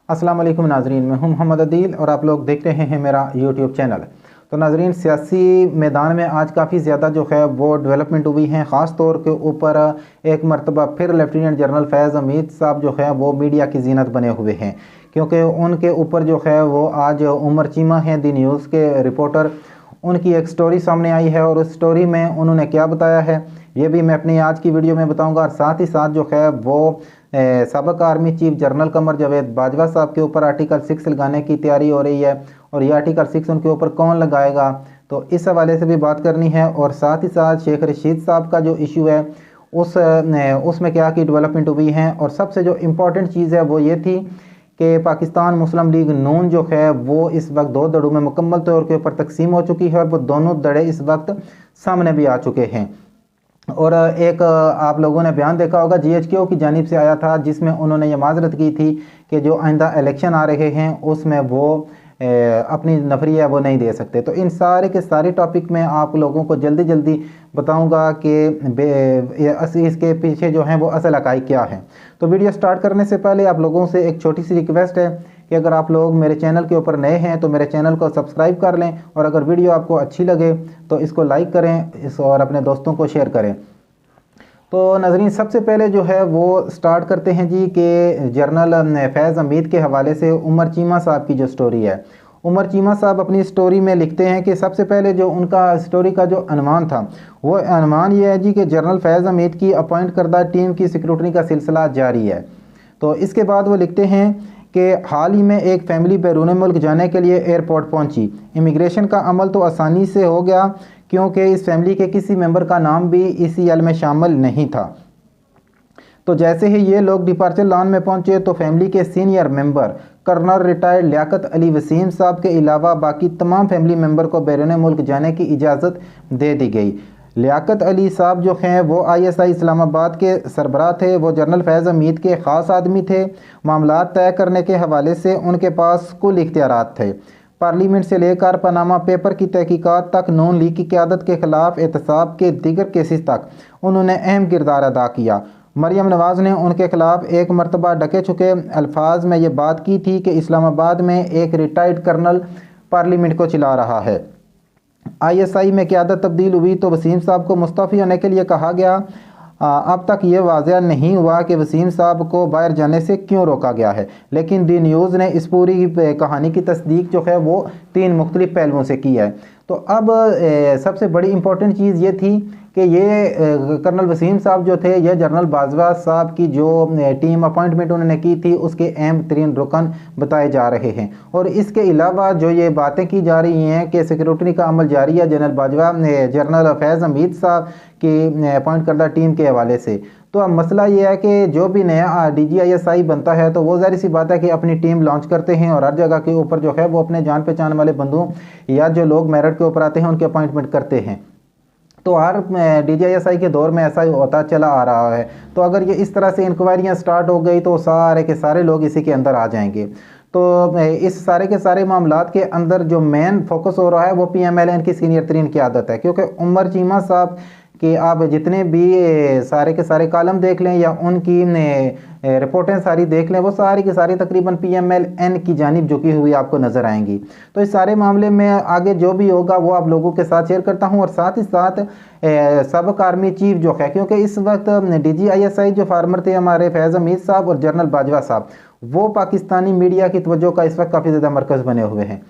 अस्सलाम वालेकुम नाजरीन, मैं हूं मोहम्मद अदील और आप लोग देख रहे हैं मेरा यूट्यूब चैनल। तो नाजरीन, सियासी मैदान में आज काफ़ी ज़्यादा जो है वो डेवलपमेंट हुई हैं। ख़ास तौर के ऊपर एक मरतबा फिर लेफ्टिनेंट जनरल फैज़ हमीद साहब जो है वो मीडिया की जीनत बने हुए हैं, क्योंकि उनके ऊपर जो है वो आज उमर चीमा हैं दी न्यूज़ के रिपोर्टर, उनकी एक स्टोरी सामने आई है और उस स्टोरी में उन्होंने क्या बताया है ये भी मैं अपनी आज की वीडियो में बताऊंगा। और साथ ही साथ जो है वो सबक army chief general Qamar Javed Bajwa साहब के ऊपर आर्टिकल 6 लगाने की तैयारी हो रही है और ये आर्टिकल 6 उनके ऊपर कौन लगाएगा, तो इस हवाले से भी बात करनी है। और साथ ही साथ शेख रशीद साहब का जो इशू है उसमें क्या की डेवलपमेंट हुई है। और सबसे जो इम्पोर्टेंट चीज़ है वो ये थी कि पाकिस्तान मुस्लिम लीग नून जो है वो इस वक्त दो धड़ों में मुकम्मल तौर के ऊपर तकसीम हो चुकी है और वो दोनों धड़े इस वक्त सामने भी आ चुके हैं। और एक आप लोगों ने बयान देखा होगा GHQ की जानिब से आया था, जिसमें उन्होंने ये माजरत की थी कि जो आइंदा इलेक्शन आ रहे हैं उसमें वो अपनी नफरी है वो नहीं दे सकते। तो इन सारे के सारे टॉपिक में आप लोगों को जल्दी जल्दी बताऊंगा कि इसके पीछे जो है वो असल हक़ाइक़ क्या है। तो वीडियो स्टार्ट करने से पहले आप लोगों से एक छोटी सी रिक्वेस्ट है कि अगर आप लोग मेरे चैनल के ऊपर नए हैं तो मेरे चैनल को सब्सक्राइब कर लें और अगर वीडियो आपको अच्छी लगे तो इसको लाइक करें और अपने दोस्तों को शेयर करें। तो नाज़रीन, सबसे पहले जो है वो स्टार्ट करते हैं जी कि जनरल फैज़ हमीद के हवाले से उमर चीमा साहब की जो स्टोरी है। उमर चीमा साहब अपनी स्टोरी में लिखते हैं कि सबसे पहले जो उनका स्टोरी का जो अनुमान था वो अनुमान ये है जी कि जनरल फैज़ हमीद की अपॉइंट करदा टीम की सिक्योरिटी का सिलसिला जारी है। तो इसके बाद वो लिखते हैं कि हाल ही में एक फैमिली बैरून मुल्क जाने के लिए एयरपोर्ट पहुंची। इमिग्रेशन का अमल तो आसानी से हो गया क्योंकि इस फैमिली के किसी मेंबर का नाम भी ECL में शामिल नहीं था। तो जैसे ही ये लोग डिपार्चर लॉन में पहुंचे तो फैमिली के senior member colonel retired Liaqat Ali Wasim sahab के अलावा बाकी तमाम फैमिली मेंबर को बैरून मुल्क जाने की इजाज़त दे दी गई। लियाकत अली साहब जो हैं वो ISI इस्लामाबाद के सरबराह थे। वो जनरल फैज़ हमीद के ख़ास आदमी थे। मामलात तय करने के हवाले से उनके पास कुल इख्तियारात थे। पार्लियामेंट से लेकर पनामा पेपर की तहकीकात तक, नून लीग की क़यादत के ख़िलाफ़ एहतसाब के दीगर केसेस तक उन्होंने अहम किरदार अदा किया। मरियम नवाज़ ने उनके ख़िलाफ़ एक मरतबा ढके छुके अल्फाज में ये बात की थी कि इस्लामाबाद में एक रिटायर्ड कर्नल पार्लियामेंट को चला रहा है। ISI में क़यादत तब्दील हुई तो वसीम साहब को मुस्तफ़ी होने के लिए कहा गया। अब तक ये वाज़ह नहीं हुआ कि वसीम साहब को बाहर जाने से क्यों रोका गया है, लेकिन दी न्यूज़ ने इस पूरी कहानी की तस्दीक जो है वो 3 मुख्तलिफ पहलुओं से की है। तो अब सबसे बड़ी इम्पोर्टेंट चीज़ ये थी कि ये कर्नल वसीम साहब जो थे ये जनरल बाजवा साहब की जो टीम अपॉइंटमेंट उन्होंने की थी उसके अहम तरीन रुकन बताए जा रहे हैं। और इसके अलावा जो ये बातें की जा रही हैं कि सिक्योरिटी का अमल जारी है जनरल फैज़ हमीद साहब की अपॉइंट करदा टीम के हवाले से, तो अब मसला ये है कि जो भी नया DGISI बनता है तो वो ज़ाहिर सी बात है कि अपनी टीम लॉन्च करते हैं और हर जगह के ऊपर जो है वो अपने जान पहचान वाले बंदों या जो लोग मेरिट के ऊपर आते हैं उनके अपॉइंटमेंट करते हैं। तो हर DGISI के दौर में ऐसा ही होता चला आ रहा है। तो अगर ये इस तरह से इंक्वायरियाँ स्टार्ट हो गई तो सारे के सारे लोग इसी के अंदर आ जाएंगे। तो इस सारे के सारे मामलात के अंदर जो मेन फोकस हो रहा है वो PMLN की सीनियर तरीन क़यादत है, क्योंकि उमर चीमा साहब कि आप जितने भी सारे के सारे कॉलम देख लें या उनकी रिपोर्टें सारी देख लें वो सारी की सारी तकरीबन PMLN की जानिब झुकी हुई आपको नज़र आएंगी। तो इस सारे मामले में आगे जो भी होगा वो आप लोगों के साथ शेयर करता हूं। और साथ ही साथ सबक आर्मी चीफ जो है, क्योंकि इस वक्त DGISI जो फार्मर थे हमारे फैज़ हमीद साहब और जनरल बाजवा साहब, वो पाकिस्तानी मीडिया की तवज्जो का इस वक्त काफ़ी ज़्यादा मरकज़ बने हुए हैं।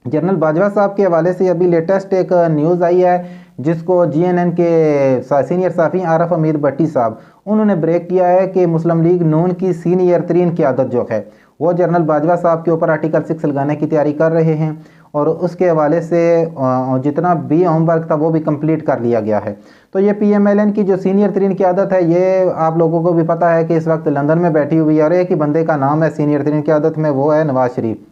जनरल बाजवा साहब के हवाले से अभी लेटेस्ट एक न्यूज़ आई है जिसको GNN के सीनियर साफ़ी आरफ अमीर भट्टी साहब उन्होंने ब्रेक किया है कि मुस्लिम लीग नून की सीनियर तरीन क़यादत जो है वो जनरल बाजवा साहब के ऊपर आर्टिकल 6 लगाने की तैयारी कर रहे हैं और उसके हवाले से जितना भी होमवर्क था वो भी कंप्लीट कर लिया गया है। तो ये PMLN की जो सीनियर तरीन क़यादत है ये आप लोगों को भी पता है कि इस वक्त लंदन में बैठी हुई है और एक ही बंदे का नाम है सीनियर तरीन क़यादत में, वो है नवाज़ शरीफ।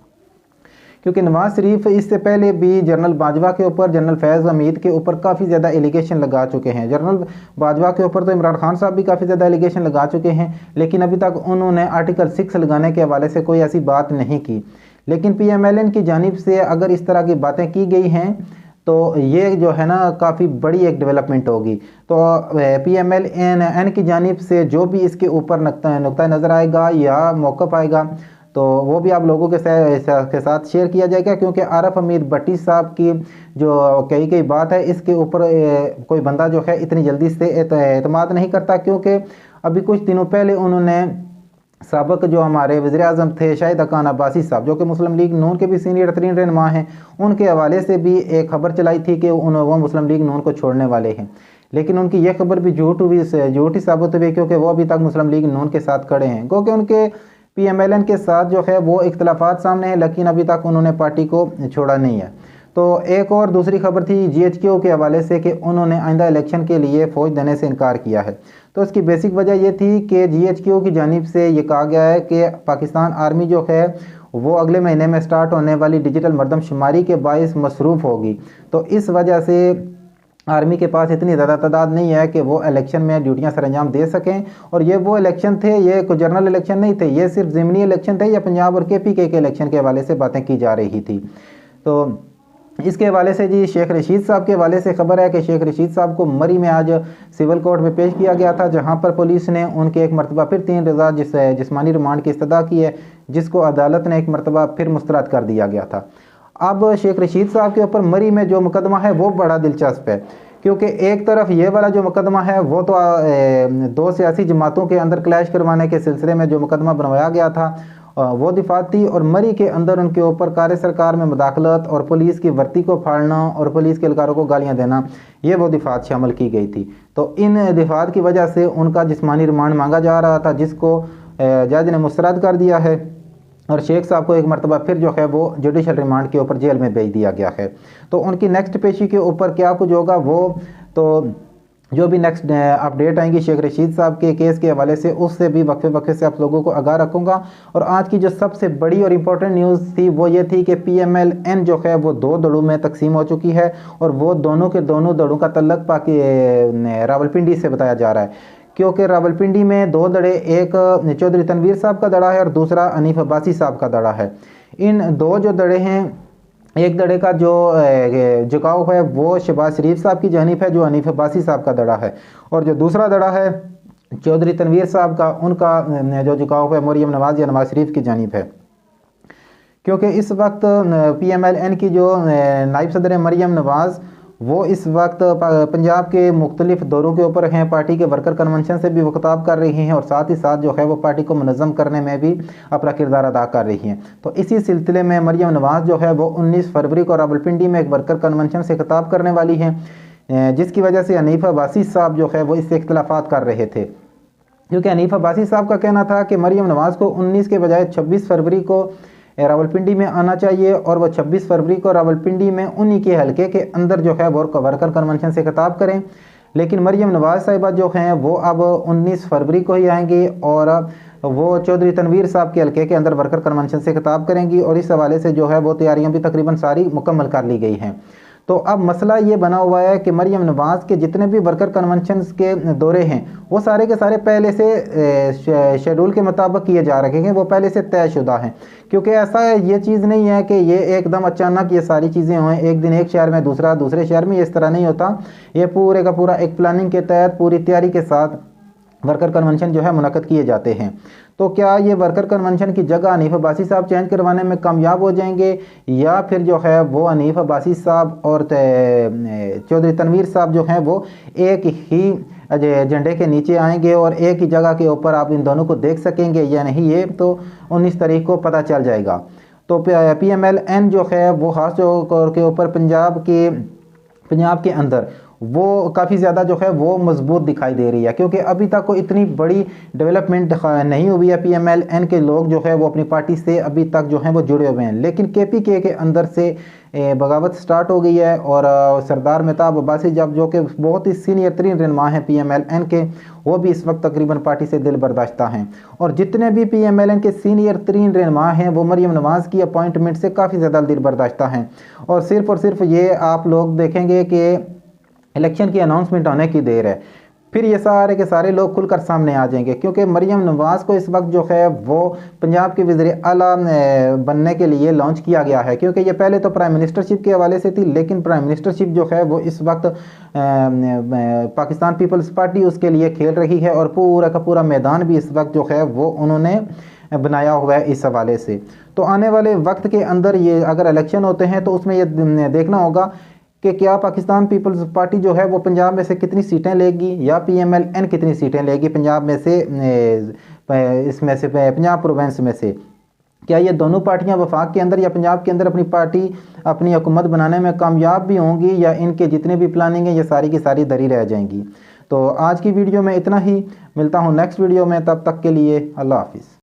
क्योंकि नवाज़ शरीफ इससे पहले भी जनरल बाजवा के ऊपर, जनरल फैज़ हमीद के ऊपर काफ़ी ज़्यादा एलिगेशन लगा चुके हैं। जनरल बाजवा के ऊपर तो इमरान खान साहब भी काफ़ी ज़्यादा एलिगेशन लगा चुके हैं, लेकिन अभी तक उन्होंने आर्टिकल 6 लगाने के हवाले से कोई ऐसी बात नहीं की। लेकिन PMLN की जानिब से अगर इस तरह की बातें की गई हैं तो ये जो है ना काफ़ी बड़ी एक डेवलपमेंट होगी। तो PMLN की जानिब से जो भी इसके ऊपर नुक्ता नज़र आएगा या मौक़िफ़ आएगा तो वो भी आप लोगों के साथ शेयर किया जाएगा, क्योंकि आरफ हमीद भट्टी साहब की जो कई बात है इसके ऊपर कोई बंदा जो है इतनी जल्दी से एतमाद नहीं करता, क्योंकि अभी कुछ दिनों पहले उन्होंने साबक जो हमारे वज़ीर आज़म थे शाहिद खान अब्बासी साहब, जो कि मुस्लिम लीग नून के भी सीनियर तरीन रहनुमा हैं, उनके हवाले से भी एक खबर चलाई थी कि वो मुस्लिम लीग नून को छोड़ने वाले हैं। लेकिन उनकी यह खबर भी झूठी साबित हुई, क्योंकि वो अभी तक मुस्लिम लीग नून के साथ खड़े हैं, क्योंकि उनके PMLN के साथ जो है वो इख्तलाफात सामने हैं, लेकिन अभी तक उन्होंने पार्टी को छोड़ा नहीं है। तो एक और दूसरी खबर थी GHQ के हवाले से कि उन्होंने आइंदा इलेक्शन के लिए फ़ौज देने से इनकार किया है। तो इसकी बेसिक वजह यह थी कि GHQ की जानिब से ये कहा गया है कि पाकिस्तान आर्मी जो है वो अगले महीने में स्टार्ट होने वाली डिजिटल मरदमशुमारी के बाइस मसरूफ़ होगी। तो इस वजह से आर्मी के पास इतनी ज़्यादा तादाद नहीं है कि वो इलेक्शन में ड्यूटियां सर अंजाम दे सकें। और ये वो इलेक्शन थे, ये कोई जनरल इलेक्शन नहीं थे, ये सिर्फ ज़मीनी इलेक्शन थे, या पंजाब और KPK के इलेक्शन के हवाले से बातें की जा रही थी। तो इसके हवाले से जी शेख रशीद साहब के हवाले से खबर है कि शेख रशीद साहब को मरी में आज सिविल कोर्ट में पेश किया गया था, जहां पर पुलिस ने उनके एक मरतबा फिर 3 रोज़ा जिस्मानी रिमांड की इस्तदा की है, जिसको अदालत ने एक मरतबा फिर मुस्तरद कर दिया गया था। अब शेख रशीद साहब के ऊपर मरी में जो मुकदमा है वो बड़ा दिलचस्प है, क्योंकि एक तरफ ये वाला जो मुकदमा है वो तो 2 सियासी जमातों के अंदर क्लैश करवाने के सिलसिले में जो मुकदमा बनवाया गया था वो दिफाती, और मरी के अंदर उनके ऊपर कार्य सरकार में मुदाखलत और पुलिस की वर्दी को फाड़ना और पुलिस के एहलकारों को गालियां देना, ये वो दिफात शामिल की गई थी। तो इन दिफात की वजह से उनका जिस्मानी रिमांड मांगा जा रहा था, जिसको जज ने मुस्तरद कर दिया है, और शेख साहब को एक मरतबा फिर जो है वो जुडिशल रिमांड के ऊपर जेल में भेज दिया गया है। तो उनकी नेक्स्ट पेशी के ऊपर क्या कुछ होगा, वो तो जो भी नेक्स्ट अपडेट आएंगी शेख रशीद साहब के केस के हवाले से, उससे भी वक्फे वक्फे से आप लोगों को आगाह रखूंगा। और आज की जो सबसे बड़ी और इम्पोर्टेंट न्यूज़ थी वो ये थी कि PMLN जो है वो 2 दड़ों में तकसीम हो चुकी है, और वो दोनों के दोनों दड़ों का तल्लक रावलपिंडी से बताया जा रहा है, क्योंकि रावलपिंडी में 2 दड़े, एक चौधरी तनवीर साहब का दड़ा है और दूसरा हनीफ अब्बासी साहब का दड़ा है। इन 2 जो दड़े हैं, एक दड़े का जो झुकाव है वो शहबाज शरीफ साहब की जानिब है, जो हनीफ अब्बासी साहब का दड़ा है, और जो दूसरा दड़ा है चौधरी तनवीर साहब का, उनका जो झुकाव है मरियम नवाज़ या नवाज शरीफ की जानिब है। क्योंकि इस वक्त PMLN की जो नायब सदर मरियम नवाज़, वो इस वक्त पंजाब के मुख्तलिफ दौरों के ऊपर हैं, पार्टी के वर्कर कन्वेंशन से भी वो खिताब कर रही हैं, और साथ ही साथ जो है वो पार्टी को मुनज़्ज़म करने में भी अपना किरदार अदा कर रही हैं। तो इसी सिलसिले में मरियम नवाज़ जो है वो 19 फरवरी को रावलपिंडी में एक वर्कर कन्वेंशन से खिताब करने वाली हैं, जिसकी वजह से हनीफ अब्बासी साहब जो है वो इससे इख्तलाफात कर रहे थे, क्योंकि हनीफ अब्बासी साहब का कहना था कि मरियम नवाज़ को 19 के बजाय 26 फरवरी को रावलपिंडी में आना चाहिए, और वह 26 फरवरी को रावलपिंडी में उन्हीं के हलके के अंदर जो है वो वर्कर कन्वेंशन से खिताब करें। लेकिन मरियम नवाज़ साहिबा जो हैं वो अब 19 फरवरी को ही आएंगी, और वो चौधरी तनवीर साहब के हलके के अंदर वर्कर कन्वेंशन से खिताब करेंगी, और इस हवाले से जो है वो तैयारियां भी तकरीबन सारी मुकम्मल कर ली गई हैं। तो अब मसला ये बना हुआ है कि मरियम नवाज़ के जितने भी वर्कर कन्वेंशन के दौरे हैं वो सारे के सारे पहले से शेड्यूल के मुताबिक किए जा रहे हैं, वो पहले से तयशुदा हैं। क्योंकि ऐसा ये चीज़ नहीं है कि ये एकदम अचानक ये सारी चीज़ें हुए, एक दिन एक शहर में दूसरे शहर में, इस तरह नहीं होता। ये पूरे का पूरा एक प्लानिंग के तहत पूरी तैयारी के साथ वर्कर कन्वेंशन जो है मुनक्कद किए जाते हैं। तो क्या ये वर्कर कन्वेंशन की जगह हनीफ अब्बासी साहब चेंज करवाने में कामयाब हो जाएंगे, या फिर जो है वो हनीफ अब्बासी साहब और चौधरी तनवीर साहब जो हैं वो एक ही झंडे के नीचे आएंगे और एक ही जगह के ऊपर आप इन दोनों को देख सकेंगे या नहीं, ये तो 19 तारीख को पता चल जाएगा। तो PMLN जो है वो खास तौर के ऊपर पंजाब के अंदर वो काफ़ी ज़्यादा जो है वो मजबूत दिखाई दे रही है, क्योंकि अभी तक कोई इतनी बड़ी डेवलपमेंट नहीं हुई है। PMLN के लोग जो है वो अपनी पार्टी से अभी तक जो है वो जुड़े हुए हैं, लेकिन KPK के अंदर से बगावत स्टार्ट हो गई है, और सरदार मेहताब अब्बासी जब जो कि बहुत ही सीनियर तरीन रहनुमा हैं PMLN के, वो भी इस वक्त तकरीबन पार्टी से दिल बर्दाश्ता हैं। और जितने भी PMLN के सीनियर तरीन रहनुमा हैं वो मरियम नवाज़ की अपॉइंटमेंट से काफ़ी ज़्यादा दिल बर्दाश्ता हैं। और सिर्फ ये आप लोग देखेंगे कि इलेक्शन की अनाउंसमेंट होने की देर है, फिर ये सारे के सारे लोग खुलकर सामने आ जाएंगे, क्योंकि मरियम नवाज़ को इस वक्त जो है वो पंजाब के वज़ीर आला बनने के लिए लॉन्च किया गया है। क्योंकि ये पहले तो प्राइम मिनिस्टरशिप के हवाले से थी, लेकिन प्राइम मिनिस्टरशिप जो है वो इस वक्त पाकिस्तान पीपल्स पार्टी उसके लिए खेल रही है, और पूरा का पूरा मैदान भी इस वक्त जो है वो उन्होंने बनाया हुआ है इस हवाले से। तो आने वाले वक्त के अंदर ये अगर इलेक्शन होते हैं तो उसमें ये देखना होगा कि क्या पाकिस्तान पीपल्स पार्टी जो है वो पंजाब में से कितनी सीटें लेगी या PMLN कितनी सीटें लेगी पंजाब में से, इसमें से पंजाब प्रोविंस में से। क्या ये दोनों पार्टियां वफाक के अंदर या पंजाब के अंदर अपनी पार्टी अपनी हुकूमत बनाने में कामयाब भी होंगी या इनके जितने भी प्लानिंग है ये सारी की सारी दरी रह जाएंगी। तो आज की वीडियो में इतना ही, मिलता हूँ नेक्स्ट वीडियो में, तब तक के लिए अल्लाह हाफिज़।